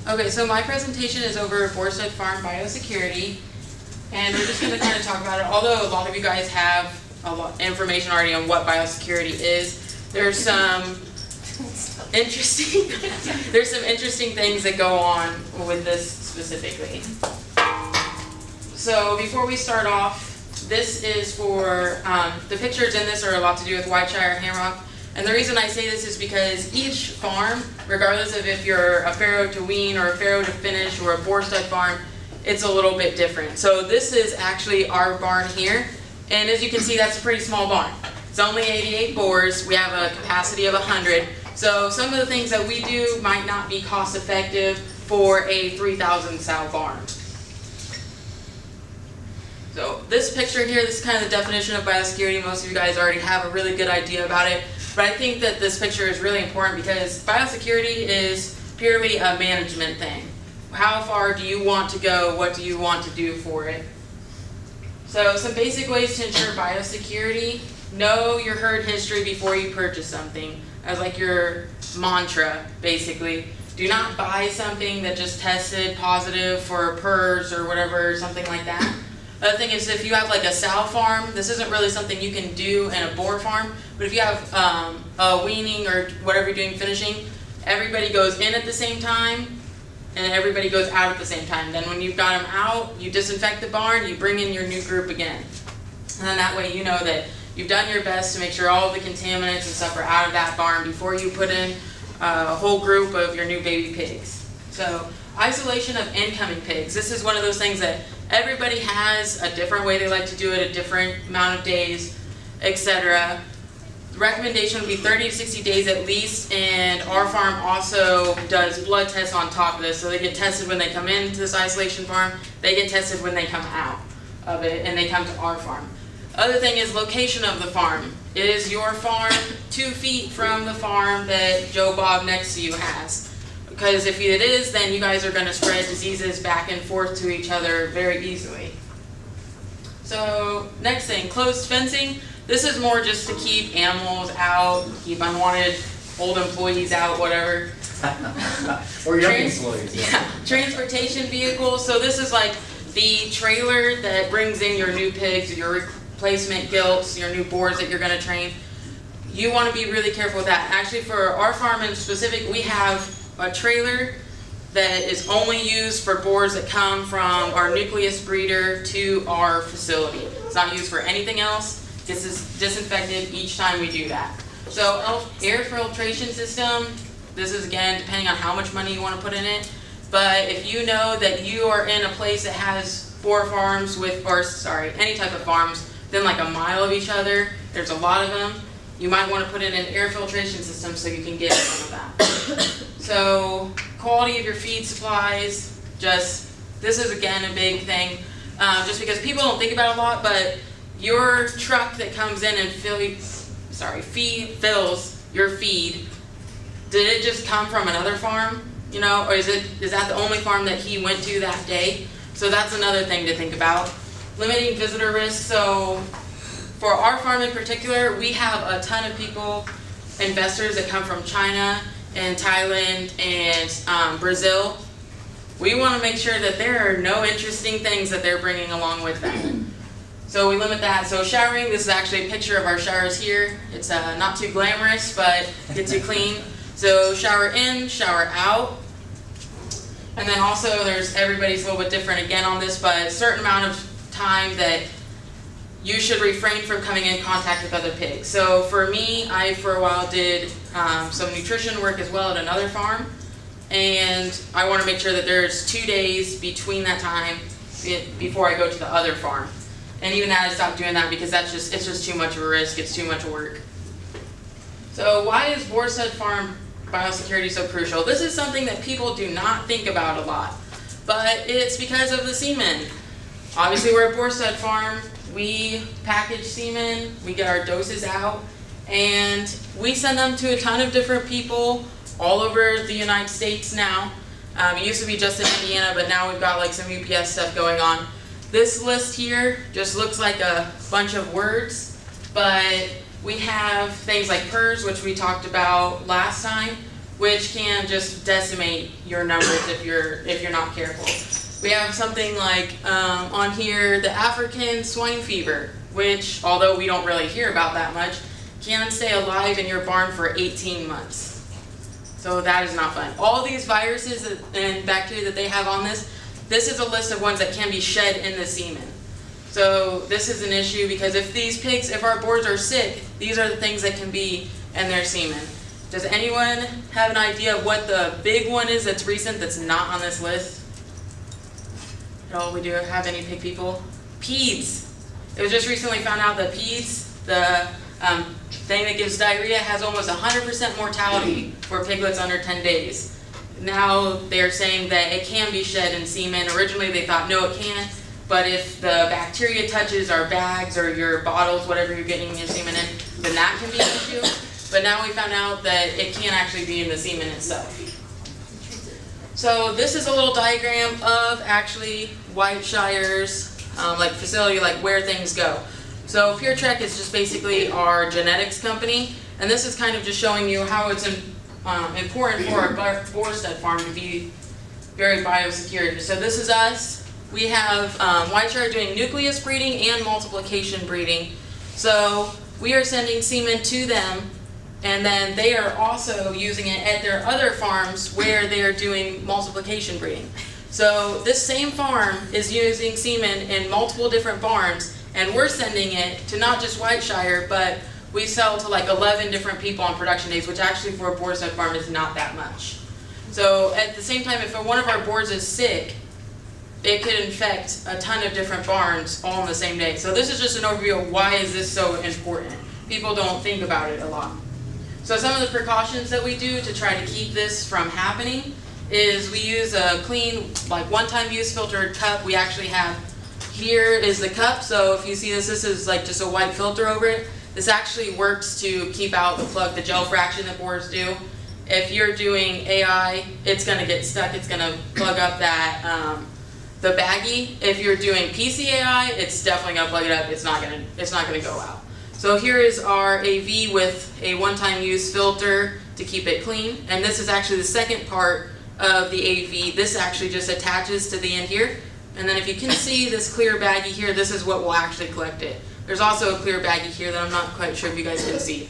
Okay, so my presentation is over Boar Farm Biosecurity, and we're just going to kind of talk about it. Although a lot of you guys have a lot of information already on what biosecurity is, there's some interesting things that go on with this specifically. So before we start off, this is for the pictures in this are a lot to do with White Shire Hamrock. And the reason I say this is because each farm, regardless of if you're a farrow to wean or a farrow to finish or a boar stud farm, it's a little bit different. So this is actually our barn here. And as you can see, that's a pretty small barn. It's only 88 boars. We have a capacity of 100. So some of the things that we do might not be cost effective for a 3,000 sow barn. So this picture here, this is kind of the definition of biosecurity. Most of you guys already have a really good idea about it. But I think that this picture is really important because biosecurity is purely a management thing. How far do you want to go? What do you want to do for it? So some basic ways to ensure biosecurity: know your herd history before you purchase something, as like your mantra, basically. Do not buy something that just tested positive for PRRS or whatever, something like that. The other thing is, if you have like a sow farm, this isn't really something you can do in a boar farm, but if you have a weaning or whatever you're doing, finishing, everybody goes in at the same time and everybody goes out at the same time. Then when you've got them out, you disinfect the barn, you bring in your new group again. And then that way you know that you've done your best to make sure all the contaminants and stuff are out of that barn before you put in a whole group of your new baby pigs. So isolation of incoming pigs. This is one of those things that everybody has a different way they like to do it, a different amount of days, etc. The recommendation would be 30 to 60 days at least, and our farm also does blood tests on top of this. So they get tested when they come into this isolation farm, they get tested when they come out of it, and they come to our farm. Other thing is location of the farm. Is your farm 2 feet from the farm that Joe Bob next to you has? Because if it is, then you guys are going to spread diseases back and forth to each other very easily. So next thing, closed fencing. This is more just to keep animals out, keep unwanted old employees out, whatever. Or young employees. Yeah. Transportation vehicles. So this is like the trailer that brings in your new pigs, your replacement gilts, your new boars that you're going to train. You want to be really careful with that. Actually, for our farm in specific, we have a trailer that is only used for boars that come from our nucleus breeder to our facility. It's not used for anything else. This is disinfected each time we do that. So air filtration system, this is again depending on how much money you want to put in it. But if you know that you are in a place that has 4 farms with, or sorry, any type of farms within like a mile of each other, there's a lot of them, you might want to put in an air filtration system so you can get some of that. So quality of your feed supplies, this is again a big thing, just because people don't think about it a lot, but your truck that comes in and fills your feed, did it just come from another farm? You know, or is that the only farm that he went to that day? So that's another thing to think about. Limiting visitor risk. So for our farm in particular, we have a ton of people, investors that come from China and Thailand and Brazil. We want to make sure that there are no interesting things that they're bringing along with them. So we limit that. So showering, this is actually a picture of our showers here. It's not too glamorous, but gets you clean. So shower in, shower out. And then also everybody's a little bit different again on this, but a certain amount of time that you should refrain from coming in contact with other pigs. So for me, I for a while did some nutrition work as well at another farm, and I want to make sure that there's 2 days between that time before I go to the other farm. And even that, I stopped doing that because it's just too much of a risk. It's too much work. So why is Boar Stud Farm biosecurity so crucial? This is something that people do not think about a lot, but it's because of the semen. Obviously, we're a boar stud farm. We package semen, we get our doses out, and we send them to a ton of different people all over the United States now. It used to be just in Indiana, but now we've got like some UPS stuff going on. This list here just looks like a bunch of words, but we have things like PRRS, which we talked about last time. which can just decimate your numbers if you're not careful. We have something like on here, the African swine fever, which, although we don't really hear about that much, can stay alive in your barn for 18 months. So that is not fun. All these viruses and bacteria that they have on this is a list of ones that can be shed in the semen. So this is an issue because if our boars are sick, these are the things that can be in their semen. Does anyone have an idea of what the big one is that's recent that's not on this list? At all, we do have any pig people? PEDS. It was just recently found out that PEDS, the thing that gives diarrhea, has almost 100% mortality for piglets under 10 days. Now they're saying that it can be shed in semen. Originally they thought no, it can't, but if the bacteria touches our bags or your bottles, whatever you're getting your semen in, then that can be an issue. But now we found out that it can actually be in the semen itself. So this is a little diagram of actually Shire's facility, like where things go. So Pure Trek is just basically our genetics company, and this is kind of just showing you how it's important for our boar stud farm to be very biosecurity. So this is us. We have Shire doing nucleus breeding and multiplication breeding. So we are sending semen to them, and then they are also using it at their other farms where they are doing multiplication breeding. So this same farm is using semen in multiple different barns, and we're sending it to not just Shire, but we sell to like 11 different people on production days, which actually for a boar stud farm is not that much. So at the same time, if one of our boars is sick, it could infect a ton of different barns all on the same day. So this is just an overview of why is this so important. People don't think about it a lot. So some of the precautions that we do to try to keep this from happening is we use a clean, like one-time use filtered cup. We actually have, here is the cup. So if you see this is like just a white filter over it. This actually works to keep out the plug, the gel fraction that boars do. If you're doing AI, it's gonna get stuck. It's gonna plug up that, the baggie. If you're doing PCAI, it's definitely gonna plug it up. It's not gonna go out. So here is our AV with a one-time use filter to keep it clean. And this is actually the second part of the AV. This actually just attaches to the end here. And then if you can see this clear baggie here, this is what will actually collect it. There's also a clear baggie here that I'm not quite sure if you guys can see.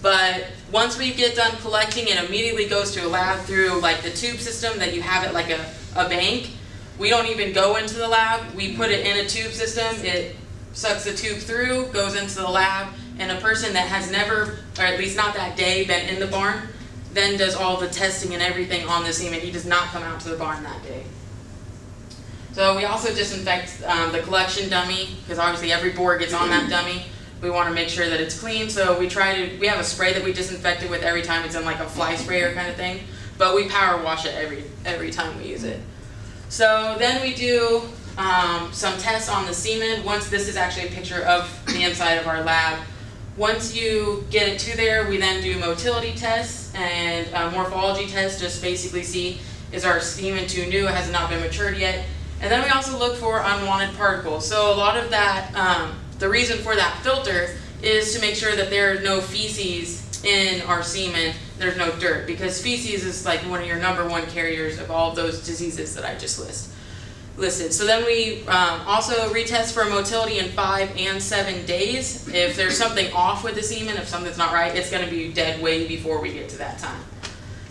But once we get done collecting, it immediately goes to a lab through like the tube system that you have it like a bank. We don't even go into the lab. We put it in a tube system. It sucks the tube through, goes into the lab, and a person that has never, or at least not that day, been in the barn, then does all the testing and everything on the semen. He does not come out to the barn that day. So we also disinfect the collection dummy, because obviously every boar gets on that dummy. We want to make sure that it's clean, so we have a spray that we disinfect it with every time. It's in like a fly sprayer kind of thing, but we power wash it every time we use it. So then we do some tests on the semen. Once this is actually a picture of the inside of our lab. Once you get it to there, we then do motility tests and morphology tests, just basically see is our semen too new, it has not been matured yet. And then we also look for unwanted particles. So a lot of that, the reason for that filter is to make sure that there are no feces in our semen, there's no dirt, because feces is like one of your #1 carriers of all of those diseases that I just listed. So then we also retest for motility in 5 and 7 days. If there's something off with the semen, if something's not right, it's going to be dead way before we get to that time.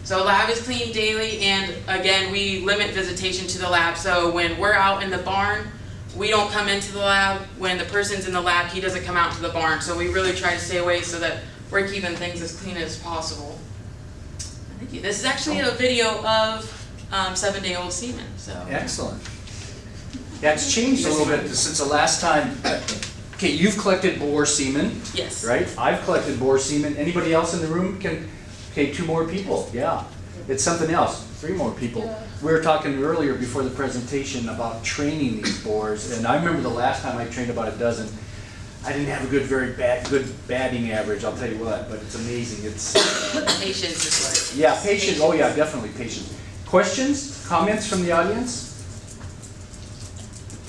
So lab is cleaned daily, and again, we limit visitation to the lab. So when we're out in the barn, we don't come into the lab. When the person's in the lab, he doesn't come out to the barn. So we really try to stay away so that we're keeping things as clean as possible. Thank you. This is actually a video of 7-day-old semen. So Excellent. Yeah, it's changed a little bit since the last time. Okay, you've collected boar semen. Yes. Right? I've collected boar semen. Anybody else in the room can? Okay, 2 more people. Yeah. It's something else. 3 more people. Yeah. We were talking earlier before the presentation about training these boars, and I remember the last time I trained about a dozen. I didn't have a good batting average, I'll tell you what, but it's amazing. It's patience is what. Yeah, patience. Oh yeah, definitely patience. Questions, comments from the audience?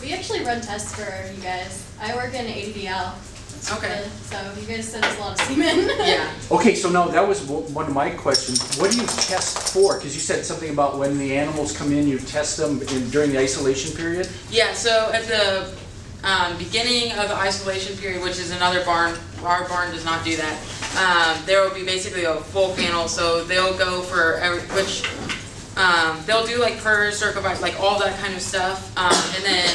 We actually run tests for you guys. I work in ADDL, Okay. So you guys send us a lot of semen. Yeah. Okay, so now that was one of my questions. What do you test for? Because you said something about when the animals come in, you test them during the isolation period? Yeah, so at the beginning of the isolation period, which is another barn, our barn does not do that, there will be basically a full panel, so they'll go for they'll do like PRRS, circumvent, like all that kind of stuff, and then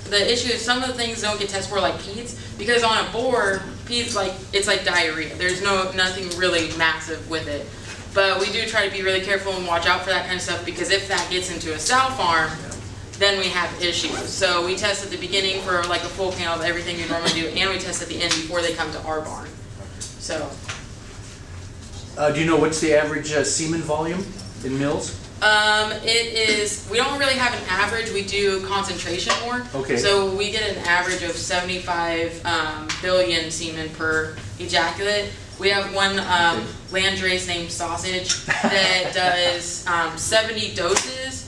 the issue is some of the things don't get tested for, like peds, because on a boar, peds, like, it's like diarrhea. There's nothing really massive with it. But we do try to be really careful and watch out for that kind of stuff, because if that gets into a sow farm, then we have issues. So we test at the beginning for like a full panel of everything you normally do, and we test at the end before they come to our barn. So. Do you know what's the average semen volume in mils? It is, we don't really have an average, we do concentration more. Okay. So we get an average of 75 billion semen per ejaculate. We have one landrace named Sausage that does 70 doses.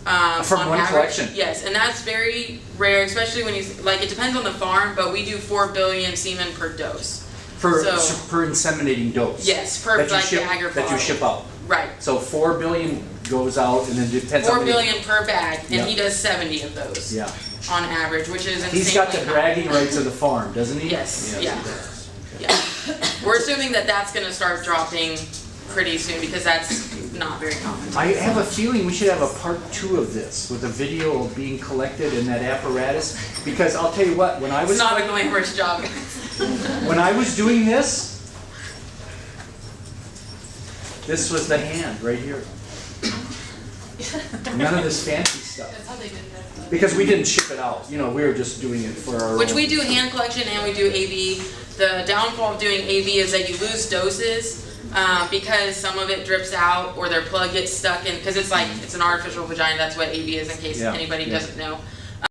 From one average. collection? Yes, and that's very rare, especially when he's, like, it depends on the farm, but we do 4 billion semen per dose. Per So- inseminating dose? Yes, per, That like, you bag or ship, that you bottle. ship out? Right. So 4 billion goes out and then it depends on 4 billion per bag, and Yeah. he does 70 of those. Yeah. On average, which is insanely He's got the high. bragging rights of the farm, doesn't he? Yes, Yes, yeah. he does. Yeah. We're assuming that that's gonna start dropping pretty soon, because that's not very common. I have a feeling we should have a part 2 of this with a video of being collected in that apparatus, because I'll tell you what, when I It's was not a glamorous job. when I was doing this was the hand right here. None of this fancy stuff. That's how they did it. Because we didn't ship it out, you know, we were just doing it for our Which own. we do hand collection and we do AV. The downfall of doing AV is that you lose doses because some of it drips out or their plug gets stuck in, because it's like, it's an artificial vagina, that's what AV is in case Yeah, anybody yeah. doesn't know.